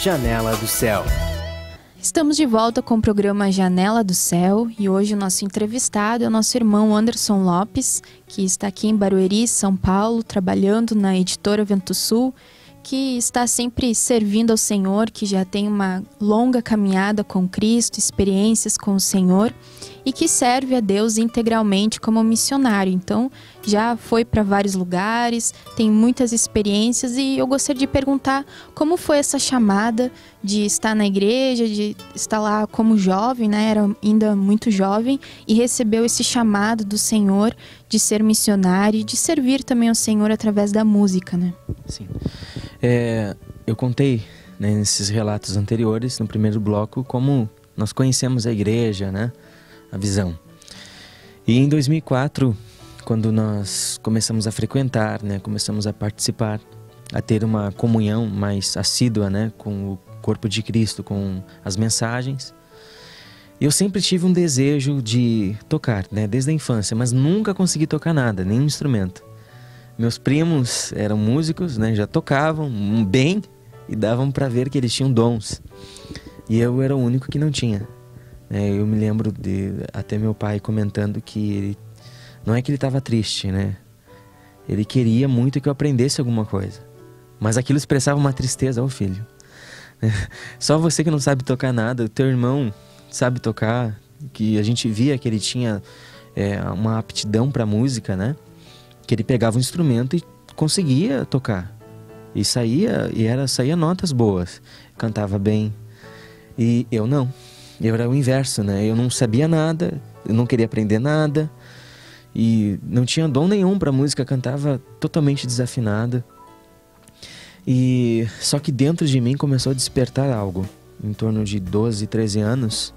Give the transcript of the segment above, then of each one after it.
Janela do Céu. Estamos de volta com o programa Janela do Céu e hoje o nosso entrevistado é o nosso irmão Anderson Lopes, que está aqui em Barueri, São Paulo, trabalhando na editora Vento Sul, que está sempre servindo ao Senhor, que já tem uma longa caminhada com Cristo, experiências com o Senhor e que serve a Deus integralmente como missionário. Então, já foi para vários lugares, tem muitas experiências e eu gostaria de perguntar como foi essa chamada de estar na igreja, de estar lá como jovem, né? Era ainda muito jovem e recebeu esse chamado do Senhor de ser missionário e de servir também ao Senhor através da música, né? Sim. Eu contei, né, nesses relatos anteriores, no primeiro bloco, como nós conhecemos a igreja, né? A visão. E em 2004, quando nós começamos a frequentar, né, começamos a participar, a ter uma comunhão mais assídua, né, com o corpo de Cristo, com as mensagens, eu sempre tive um desejo de tocar, né, desde a infância, mas nunca consegui tocar nada, nenhum instrumento. Meus primos eram músicos, né, já tocavam bem e davam para ver que eles tinham dons. E eu era o único que não tinha. Eu me lembro de até meu pai comentando que ele, não é que ele estava triste, né? Ele queria muito que eu aprendesse alguma coisa. Mas aquilo expressava uma tristeza ao filho. Só você que não sabe tocar nada, o teu irmão sabe tocar, que a gente via que ele tinha uma aptidão para música, né? Que ele pegava um instrumento e conseguia tocar. E saía notas boas, cantava bem. E eu não. Eu era o inverso, né? Eu não sabia nada, eu não queria aprender nada e não tinha dom nenhum para música, cantava totalmente desafinada. E só que dentro de mim começou a despertar algo. Em torno de 12, 13 anos,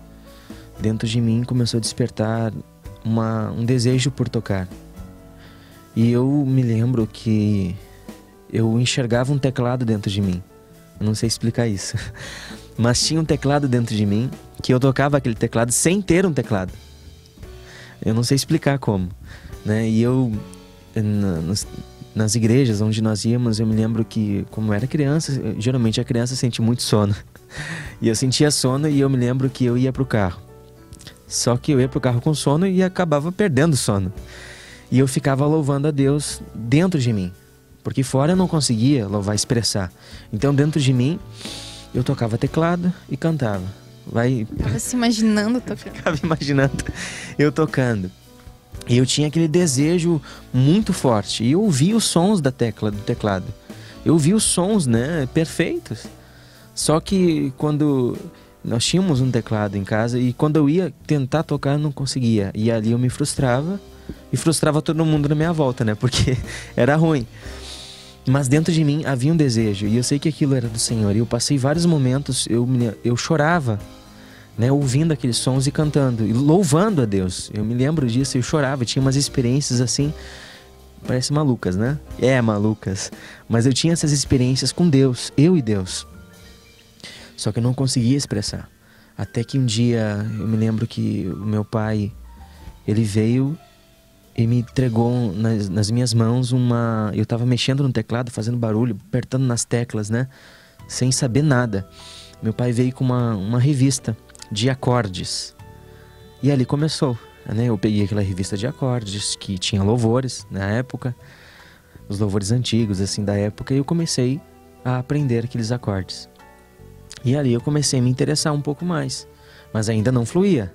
dentro de mim começou a despertar um desejo por tocar. E eu me lembro que eu enxergava um teclado dentro de mim. Eu não sei explicar isso. Mas tinha um teclado dentro de mim, que eu tocava aquele teclado sem ter um teclado. Eu não sei explicar como, né? E eu, nas igrejas onde nós íamos, eu me lembro que, como eu era criança, geralmente a criança sente muito sono. E eu sentia sono e eu me lembro que eu ia pro carro. Só que eu ia pro carro com sono e acabava perdendo o sono. E eu ficava louvando a Deus dentro de mim, porque fora eu não conseguia louvar, expressar. Então dentro de mim eu tocava teclado e cantava. Tava se imaginando tocando. Ficava imaginando eu tocando. E eu tinha aquele desejo muito forte. E eu ouvia os sons do teclado. Eu ouvia os sons, né, perfeitos. Só que quando nós tínhamos um teclado em casa e quando eu ia tentar tocar eu não conseguia. E ali eu me frustrava e frustrava todo mundo na minha volta, né, porque era ruim. Mas dentro de mim havia um desejo e eu sei que aquilo era do Senhor. E eu passei vários momentos, eu chorava, né, ouvindo aqueles sons e cantando e louvando a Deus. Eu me lembro disso, eu chorava, tinha umas experiências assim, parece malucas, né? Malucas. Mas eu tinha essas experiências com Deus, eu e Deus. Só que eu não conseguia expressar. Até que um dia eu me lembro que o meu pai, ele veio e me entregou nas minhas mãos eu estava mexendo no teclado, fazendo barulho, apertando nas teclas, né? Sem saber nada. Meu pai veio com uma revista de acordes. E ali começou, né? Eu peguei aquela revista de acordes que tinha louvores na época, os louvores antigos, assim, da época, e eu comecei a aprender aqueles acordes. E ali eu comecei a me interessar um pouco mais, mas ainda não fluía,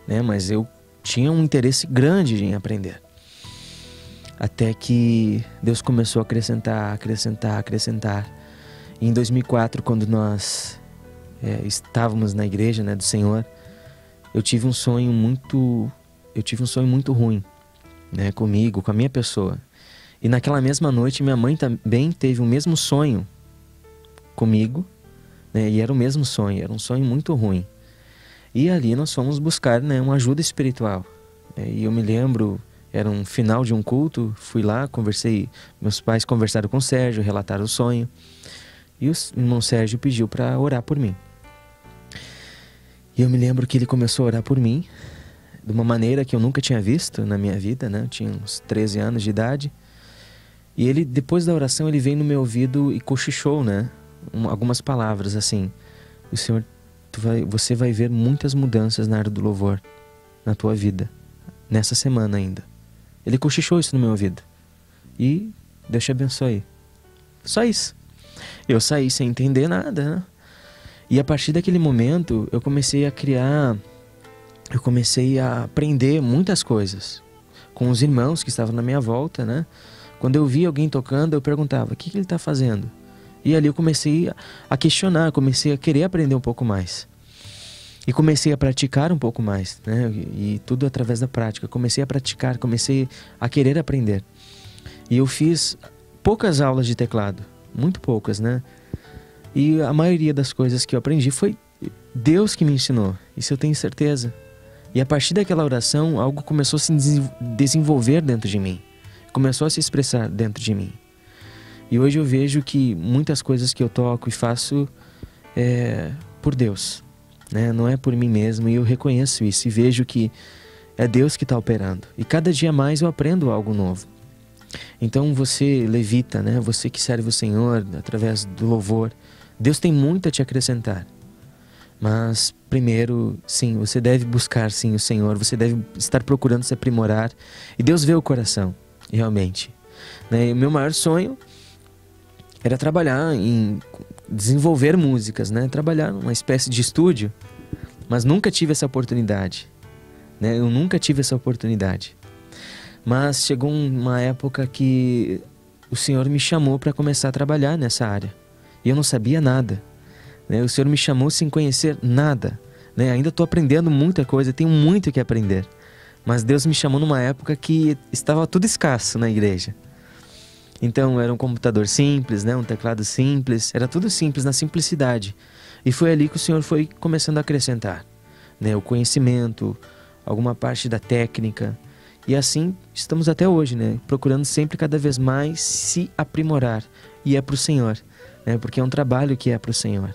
né? Mas eu tinha um interesse grande em aprender. Até que Deus começou a acrescentar. E em 2004, quando nós estávamos na igreja, né, do Senhor, eu tive um sonho muito ruim, né, comigo, com a minha pessoa. E naquela mesma noite, minha mãe também teve o mesmo sonho comigo, né, e era o mesmo sonho, era um sonho muito ruim. E ali nós fomos buscar, né, uma ajuda espiritual. E eu me lembro, era um final de um culto, fui lá, conversei, meus pais conversaram com o Sérgio, relataram o sonho. E o irmão Sérgio pediu para orar por mim. E eu me lembro que ele começou a orar por mim, de uma maneira que eu nunca tinha visto na minha vida, né? Eu tinha uns 13 anos de idade. E ele, depois da oração, ele veio no meu ouvido e cochichou, né? algumas palavras assim: o Senhor, você vai ver muitas mudanças na área do louvor na tua vida, nessa semana ainda. Ele cochichou isso no meu ouvido. E Deus te abençoe. Só isso. Eu saí sem entender nada, né? E a partir daquele momento eu comecei a aprender muitas coisas com os irmãos que estavam na minha volta, né? Quando eu via alguém tocando, eu perguntava: o que ele está fazendo? E ali eu comecei a questionar, comecei a querer aprender um pouco mais. E comecei a praticar um pouco mais, né? E tudo através da prática. Comecei a praticar, comecei a querer aprender. E eu fiz poucas aulas de teclado, muito poucas, né? E a maioria das coisas que eu aprendi foi Deus que me ensinou, isso eu tenho certeza. E a partir daquela oração, algo começou a se desenvolver dentro de mim. Começou a se expressar dentro de mim. E hoje eu vejo que muitas coisas que eu toco e faço é por Deus, né? Não é por mim mesmo, e eu reconheço isso e vejo que é Deus que está operando. E cada dia mais eu aprendo algo novo. Então você, levita, né? Você que serve o Senhor através do louvor, Deus tem muito a te acrescentar. Mas primeiro, sim, você deve buscar sim o Senhor, você deve estar procurando se aprimorar. E Deus vê o coração, realmente, né? E o meu maior sonho era trabalhar em desenvolver músicas, né? Trabalhar numa espécie de estúdio, mas nunca tive essa oportunidade, né? Eu nunca tive essa oportunidade. Mas chegou uma época que o Senhor me chamou para começar a trabalhar nessa área. E eu não sabia nada, né? O Senhor me chamou sem conhecer nada, né? Ainda estou aprendendo muita coisa, tenho muito que aprender. Mas Deus me chamou numa época que estava tudo escasso na igreja. Então era um computador simples, né? Um teclado simples, era tudo simples, na simplicidade. E foi ali que o Senhor foi começando a acrescentar, né? O conhecimento, alguma parte da técnica. E assim estamos até hoje, né? Procurando sempre cada vez mais se aprimorar. E é para o Senhor, né? Porque é um trabalho que é para o Senhor.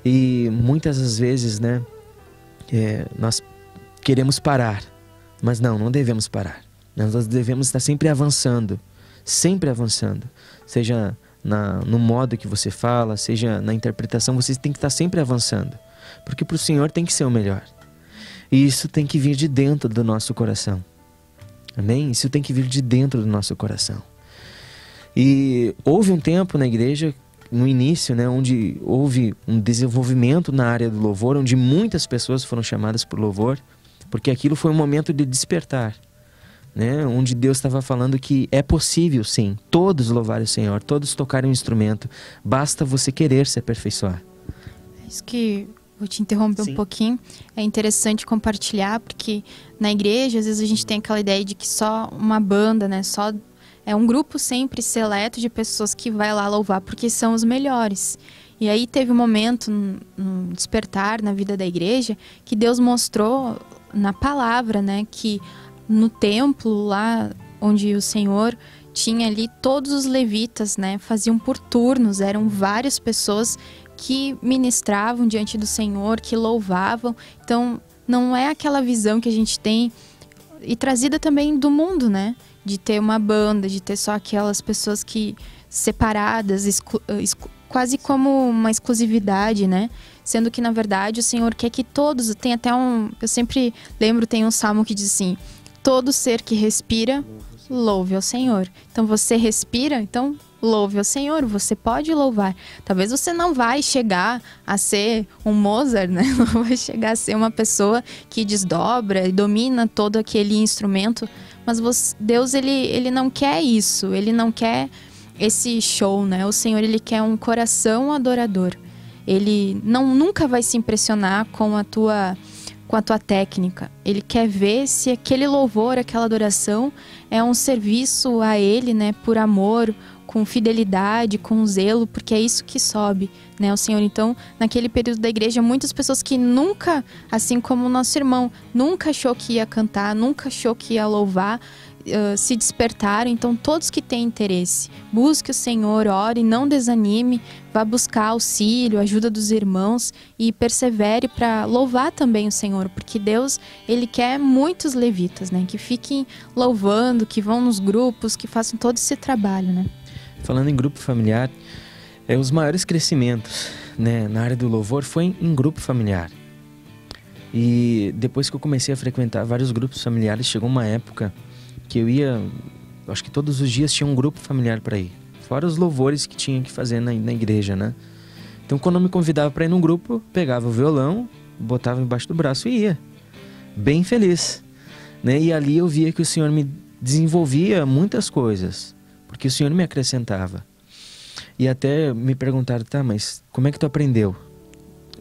E muitas das vezes, né? Nós queremos parar, mas não devemos parar. Nós devemos estar sempre avançando, seja no modo que você fala, seja na interpretação, você tem que estar sempre avançando, porque para o Senhor tem que ser o melhor. E isso tem que vir de dentro do nosso coração. Amém? Isso tem que vir de dentro do nosso coração. E houve um tempo na igreja, no início, né, onde houve um desenvolvimento na área do louvor, onde muitas pessoas foram chamadas para o louvor, porque aquilo foi um momento de despertar, né, onde Deus estava falando que é possível, sim, todos louvarem o Senhor, todos tocarem um instrumento, basta você querer se aperfeiçoar. É isso que... Vou te interromper um pouquinho. É interessante compartilhar, porque na igreja, às vezes a gente tem aquela ideia de que só uma banda, né? Só é um grupo sempre seleto de pessoas que vai lá louvar, porque são os melhores. E aí teve um momento, um despertar na vida da igreja, que Deus mostrou na palavra, né? Que no templo, lá onde o Senhor tinha ali, todos os levitas, né? Faziam por turnos, eram várias pessoas que ministravam diante do Senhor, que louvavam. Então, não é aquela visão que a gente tem, e trazida também do mundo, né? De ter uma banda, de ter só aquelas pessoas que separadas, quase como uma exclusividade, né? Sendo que, na verdade, o Senhor quer que todos... Tem até eu sempre lembro, tem um salmo que diz assim: todo ser que respira, louve ao Senhor. Então, você respira, então... louve ao Senhor, você pode louvar. Talvez você não vai chegar a ser um Mozart, né? Não vai chegar a ser uma pessoa que desdobra e domina todo aquele instrumento, mas Deus, ele não quer isso, ele não quer esse show, né? O Senhor, ele quer um coração adorador. Ele nunca vai se impressionar com a tua técnica. Ele quer ver se aquele louvor, aquela adoração é um serviço a Ele, né? Por amor, com fidelidade, com zelo, porque é isso que sobe, né, o Senhor. Então, naquele período da igreja, muitas pessoas que nunca, assim como o nosso irmão, nunca achou que ia cantar, nunca achou que ia louvar, se despertaram. Então, todos que têm interesse, busque o Senhor, ore, não desanime, vá buscar auxílio, ajuda dos irmãos e persevere para louvar também o Senhor, porque Deus, ele quer muitos levitas, né, que fiquem louvando, que vão nos grupos, que façam todo esse trabalho, né. Falando em grupo familiar, Os maiores crescimentos, né, na área do louvor foi em grupo familiar. E depois que eu comecei a frequentar vários grupos familiares, chegou uma época que eu ia, acho que todos os dias tinha um grupo familiar para ir. Fora os louvores que tinha que fazer na igreja, né? Então quando eu me convidava para ir num grupo, pegava o violão, botava embaixo do braço e ia. Bem feliz, né? E ali eu via que o Senhor me desenvolvia muitas coisas, porque o Senhor me acrescentava. E até me perguntaram, tá, mas como é que tu aprendeu?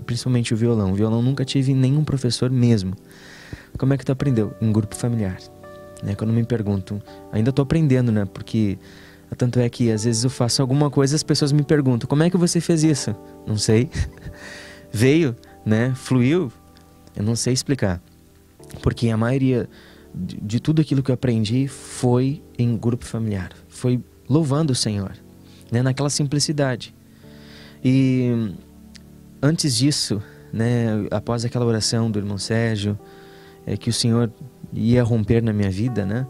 Principalmente o violão. O violão nunca tive nenhum professor mesmo. Como é que tu aprendeu? Em grupo familiar. Né? Quando me perguntam, ainda estou aprendendo, né? Porque tanto é que às vezes eu faço alguma coisa e as pessoas me perguntam, como é que você fez isso? Não sei. Veio, né? Fluiu. Eu não sei explicar. Porque a maioria de tudo aquilo que eu aprendi foi em grupo familiar. Foi louvando o Senhor, né? Naquela simplicidade. E antes disso, né, após aquela oração do irmão Sérgio, que o Senhor ia romper na minha vida, né?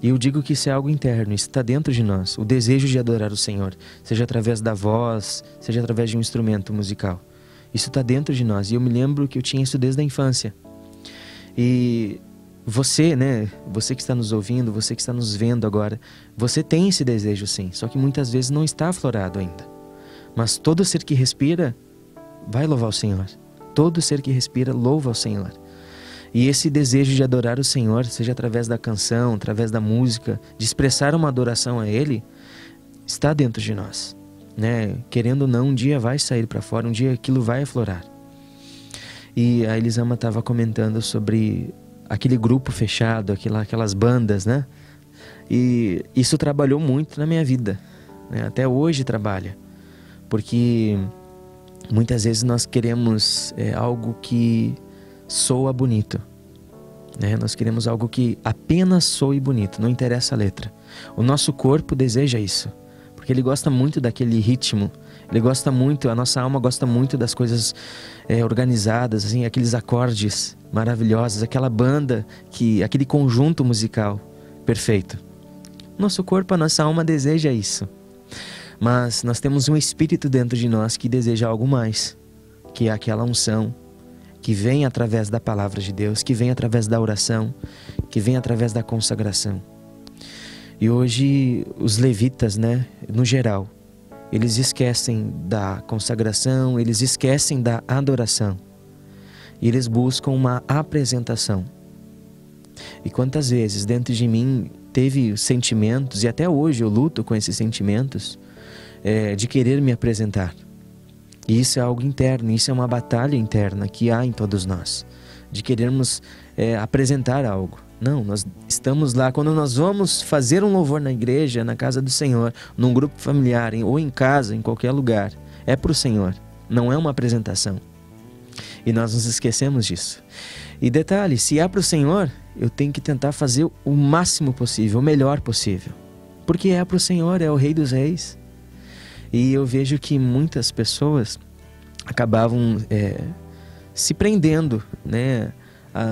E eu digo que isso é algo interno, isso está dentro de nós. O desejo de adorar o Senhor, seja através da voz, seja através de um instrumento musical. Isso está dentro de nós. E eu me lembro que eu tinha isso desde a infância. E você, né? Você que está nos ouvindo, você que está nos vendo agora, você tem esse desejo sim, só que muitas vezes não está aflorado ainda. Mas todo ser que respira vai louvar o Senhor. Todo ser que respira louva o Senhor. E esse desejo de adorar o Senhor, seja através da canção, através da música, de expressar uma adoração a Ele, está dentro de nós, né? Querendo ou não, um dia vai sair para fora, um dia aquilo vai aflorar. E a Elisama estava comentando sobre aquele grupo fechado, aquelas bandas, né? E isso trabalhou muito na minha vida, né? Até hoje trabalha, porque muitas vezes nós queremos algo que soa bonito, né? Nós queremos algo que apenas soe bonito, não interessa a letra. O nosso corpo deseja isso, porque ele gosta muito daquele ritmo, ele gosta muito, a nossa alma gosta muito das coisas organizadas, assim, aqueles acordes maravilhosos, aquela banda, aquele conjunto musical perfeito. Nosso corpo, a nossa alma deseja isso. Mas nós temos um espírito dentro de nós que deseja algo mais, que é aquela unção que vem através da palavra de Deus, que vem através da oração, que vem através da consagração. E hoje os levitas, né, no geral, eles esquecem da consagração, eles esquecem da adoração. E eles buscam uma apresentação. E quantas vezes dentro de mim teve sentimentos, e até hoje eu luto com esses sentimentos, de querer me apresentar. E isso é algo interno, isso é uma batalha interna que há em todos nós, de querermos apresentar algo. Não, nós estamos lá, quando nós vamos fazer um louvor na igreja, na casa do Senhor, num grupo familiar, ou em casa, em qualquer lugar, é para o Senhor, não é uma apresentação. E nós nos esquecemos disso. E detalhe, se é para o Senhor, eu tenho que tentar fazer o máximo possível, o melhor possível. Porque é para o Senhor, é o Rei dos Reis. E eu vejo que muitas pessoas acabavam se prendendo, né?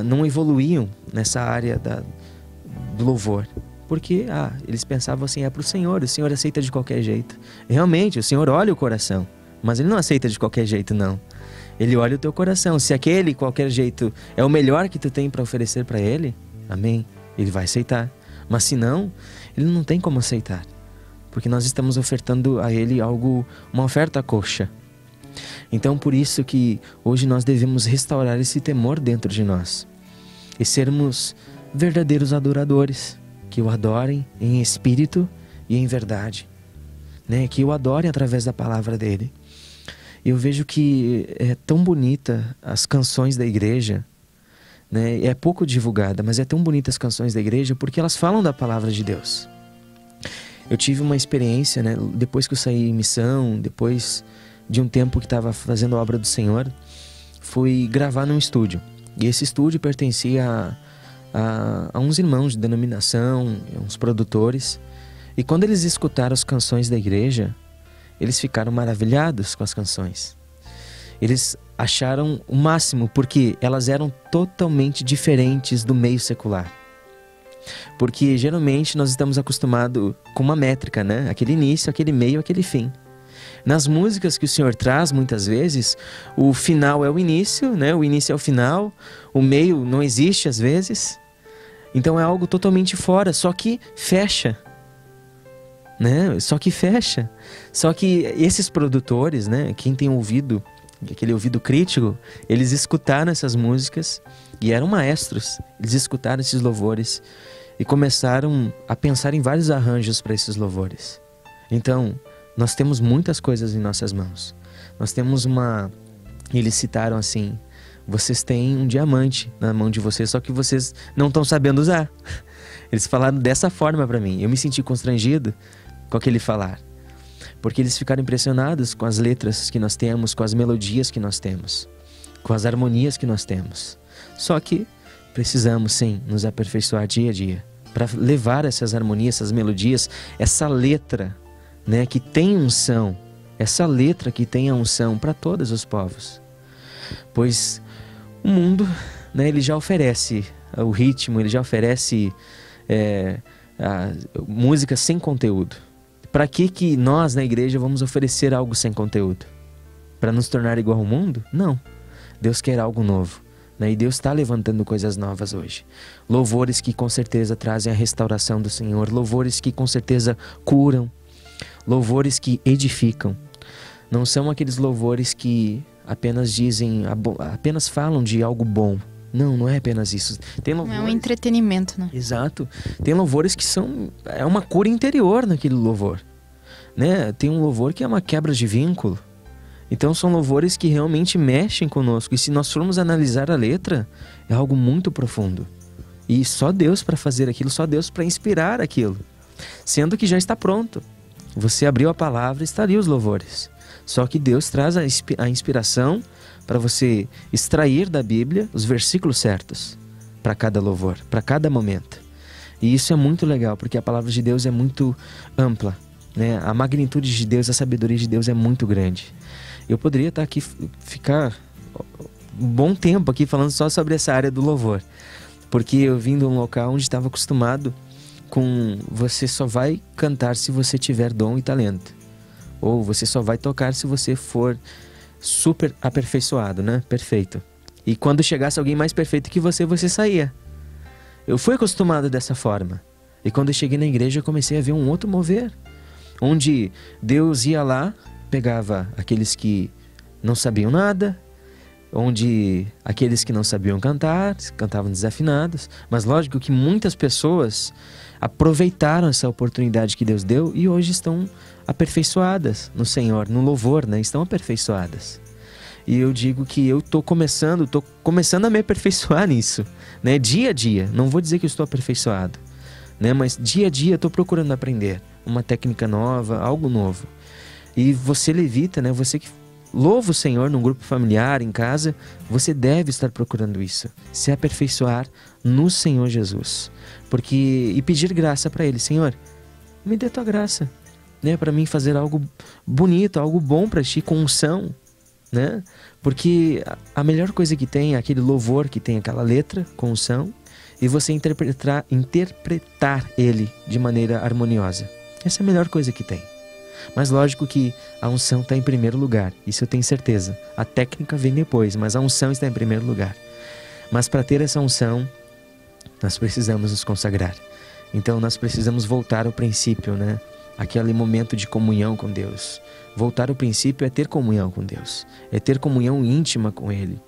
Não evoluíam nessa área do louvor. Porque eles pensavam assim, é para o Senhor aceita de qualquer jeito. Realmente, o Senhor olha o coração, mas Ele não aceita de qualquer jeito, não. Ele olha o teu coração. Se aquele, qualquer jeito, é o melhor que tu tem para oferecer para Ele, amém, Ele vai aceitar. Mas se não, Ele não tem como aceitar. Porque nós estamos ofertando a Ele algo, uma oferta coxa. Então por isso que hoje nós devemos restaurar esse temor dentro de nós. E sermos verdadeiros adoradores. Que o adorem em espírito e em verdade. Né? Que o adorem através da palavra dEle. Eu vejo que é tão bonita as canções da igreja, né? É pouco divulgada, mas é tão bonita as canções da igreja porque elas falam da palavra de Deus. Eu tive uma experiência, né? Depois que eu saí em missão, depois de um tempo que estava fazendo a obra do Senhor, fui gravar num estúdio. E esse estúdio pertencia a uns irmãos de denominação, uns produtores. E quando eles escutaram as canções da igreja, eles ficaram maravilhados com as canções. Eles acharam o máximo, porque elas eram totalmente diferentes do meio secular. Porque geralmente nós estamos acostumados com uma métrica, né? Aquele início, aquele meio, aquele fim. Nas músicas que o Senhor traz, muitas vezes, o final é o início, né? O início é o final, o meio não existe às vezes. Então é algo totalmente fora, só que fecha, né? Só que fecha. Só que esses produtores, né? Quem tem ouvido, aquele ouvido crítico, eles escutaram essas músicas e eram maestros. Eles escutaram esses louvores e começaram a pensar em vários arranjos para esses louvores. Então, nós temos muitas coisas em nossas mãos. Nós temos uma... Eles citaram assim: vocês têm um diamante na mão de vocês, só que vocês não estão sabendo usar. Eles falaram dessa forma para mim. Eu me senti constrangido com aquele falar, porque eles ficaram impressionados com as letras que nós temos, com as melodias que nós temos, com as harmonias que nós temos. Só que precisamos sim nos aperfeiçoar dia a dia para levar essas harmonias, essas melodias, essa letra, né, que tem unção, essa letra que tem a unção para todos os povos. Pois o mundo, né, ele já oferece o ritmo, ele já oferece a música sem conteúdo. Para que nós na igreja vamos oferecer algo sem conteúdo? Para nos tornar igual ao mundo? Não. Deus quer algo novo, né? E Deus está levantando coisas novas hoje. Louvores que com certeza trazem a restauração do Senhor, louvores que com certeza curam, louvores que edificam. Não são aqueles louvores que apenas dizem, apenas falam de algo bom. Não, não é apenas isso. Tem louvores... É um entretenimento, né? Exato. Tem louvores que são... É uma cura interior naquele louvor, né? Tem um louvor que é uma quebra de vínculo. Então são louvores que realmente mexem conosco. E se nós formos analisar a letra, é algo muito profundo. E só Deus para fazer aquilo, só Deus para inspirar aquilo. Sendo que já está pronto. Você abriu a palavra e está ali os louvores. Só que Deus traz a inspiração para você extrair da Bíblia os versículos certos para cada louvor, para cada momento. E isso é muito legal, porque a palavra de Deus é muito ampla, né? A magnitude de Deus, a sabedoria de Deus é muito grande. Eu poderia estar aqui, ficar um bom tempo aqui falando só sobre essa área do louvor, porque eu vim de um local onde estava acostumado com você só vai cantar se você tiver dom e talento, ou você só vai tocar se você for super aperfeiçoado, né? Perfeito. E quando chegasse alguém mais perfeito que você saía. Eu fui acostumado dessa forma. E quando eu cheguei na igreja, eu comecei a ver um outro mover, onde Deus ia lá, pegava aqueles que não sabiam nada, onde aqueles que não sabiam cantar, cantavam desafinados. Mas lógico que muitas pessoas aproveitaram essa oportunidade que Deus deu e hoje estão aperfeiçoadas no Senhor, no louvor, né? Estão aperfeiçoadas. E eu digo que eu estou começando a me aperfeiçoar nisso, né? Dia a dia. Não vou dizer que eu estou aperfeiçoado, né? Mas dia a dia eu estou procurando aprender uma técnica nova, algo novo. E você levita, né? Você que louva o Senhor num grupo familiar, em casa, você deve estar procurando isso. Se aperfeiçoar no Senhor Jesus. E pedir graça para Ele. Senhor, me dê tua graça, né? Para mim fazer algo bonito, algo bom para Ti, com unção, né? Porque a melhor coisa que tem é aquele louvor que tem aquela letra com unção e você interpretar ele de maneira harmoniosa. Essa é a melhor coisa que tem. Mas lógico que a unção está em primeiro lugar, isso eu tenho certeza. A técnica vem depois, mas a unção está em primeiro lugar. Mas para ter essa unção, nós precisamos nos consagrar. Então nós precisamos voltar ao princípio, né? Aquele momento de comunhão com Deus. Voltar ao princípio é ter comunhão com Deus, é ter comunhão íntima com Ele,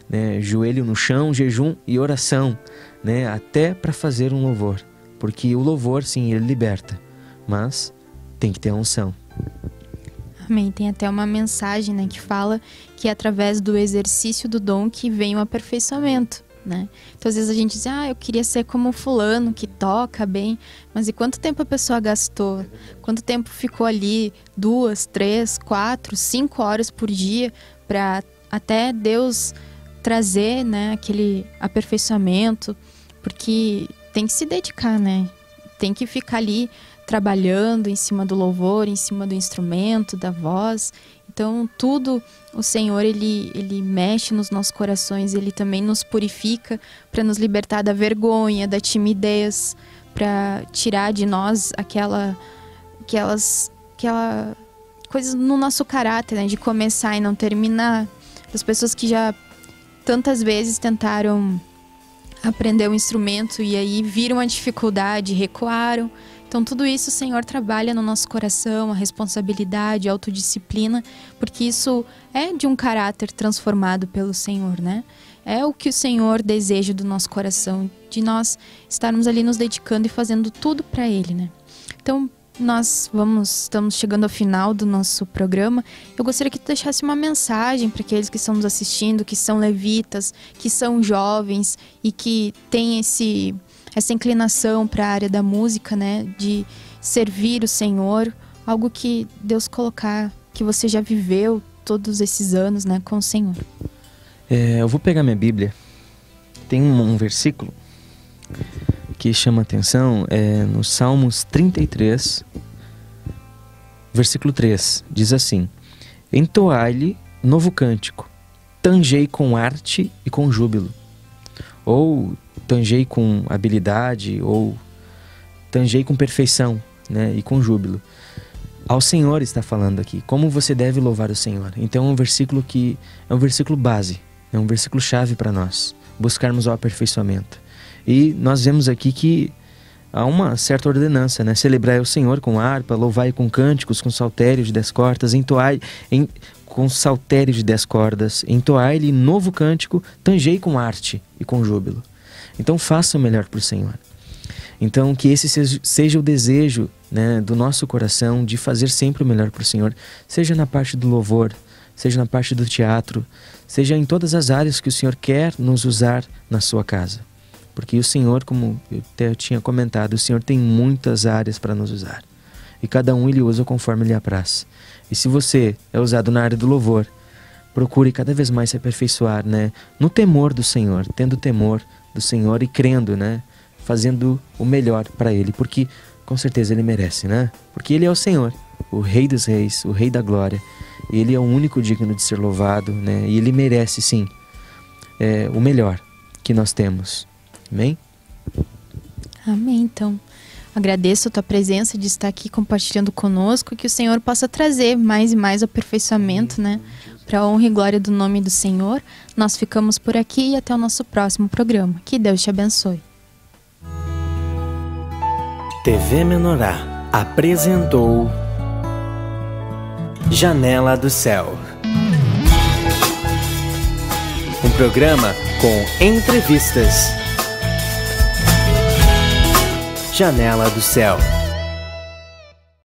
né? Joelho no chão, jejum e oração, né? Até para fazer um louvor, porque o louvor sim, ele liberta, mas tem que ter a unção. Amém. Tem até uma mensagem, né, que fala que é através do exercício do dom que vem o aperfeiçoamento, né? Então às vezes a gente diz, eu queria ser como fulano que toca bem, mas e quanto tempo a pessoa gastou? Quanto tempo ficou ali 2, 3, 4, 5 horas por dia para até Deus trazer, né, aquele aperfeiçoamento? Porque tem que se dedicar, né? Tem que ficar ali trabalhando em cima do louvor, em cima do instrumento, da voz. Então tudo o Senhor, ele mexe nos nossos corações, Ele também nos purifica para nos libertar da vergonha, da timidez, para tirar de nós aquela coisas no nosso caráter, né? De começar e não terminar. Das pessoas que já tantas vezes tentaram aprender um instrumento e aí viram a dificuldade, recuaram. Então tudo isso o Senhor trabalha no nosso coração, a responsabilidade, a autodisciplina, porque isso é de um caráter transformado pelo Senhor, né? É o que o Senhor deseja do nosso coração, de nós estarmos ali nos dedicando e fazendo tudo para Ele, né? Então estamos chegando ao final do nosso programa. Eu gostaria que tu deixasse uma mensagem para aqueles que estão nos assistindo, que são levitas, que são jovens e que têm essa inclinação para a área da música, né? De servir o Senhor, algo que Deus colocar, que você já viveu todos esses anos, né, com o Senhor. Eu vou pegar minha Bíblia. Tem um versículo que chama atenção, no Salmos 33, versículo 3, diz assim: entoai-lhe novo cântico, tangei com arte e com júbilo. Ou tangei com habilidade, ou tangei com perfeição, né, e com júbilo. Ao Senhor está falando aqui, como você deve louvar o Senhor. Então é um versículo que é um versículo base, é um versículo chave para nós buscarmos o aperfeiçoamento. E nós vemos aqui que há uma certa ordenança, né? Celebrai o Senhor com harpa, louvai com cânticos, com saltério de 10 cordas, com saltério de 10 cordas, entoai-lhe novo cântico, tangei com arte e com júbilo. Então faça o melhor para o Senhor. Então que esse seja o desejo, né, do nosso coração, de fazer sempre o melhor para o Senhor, seja na parte do louvor, seja na parte do teatro, seja em todas as áreas que o Senhor quer nos usar na sua casa. Porque o Senhor, como eu até tinha comentado, o Senhor tem muitas áreas para nos usar. E cada um Ele usa conforme lhe apraz. E se você é usado na área do louvor, procure cada vez mais se aperfeiçoar, né, no temor do Senhor, tendo temor do Senhor e crendo, né, fazendo o melhor para Ele, porque com certeza Ele merece, né? Porque Ele é o Senhor, o Rei dos Reis, o Rei da Glória. Ele é o único digno de ser louvado, né? E Ele merece, sim, o melhor que nós temos. Amém? Amém. Então, agradeço a tua presença de estar aqui compartilhando conosco, que o Senhor possa trazer mais e mais aperfeiçoamento, né? Para a honra e glória do nome do Senhor. Nós ficamos por aqui e até o nosso próximo programa. Que Deus te abençoe. TV Menorá apresentou Janela do Céu. Um programa com entrevistas. Janela do Céu.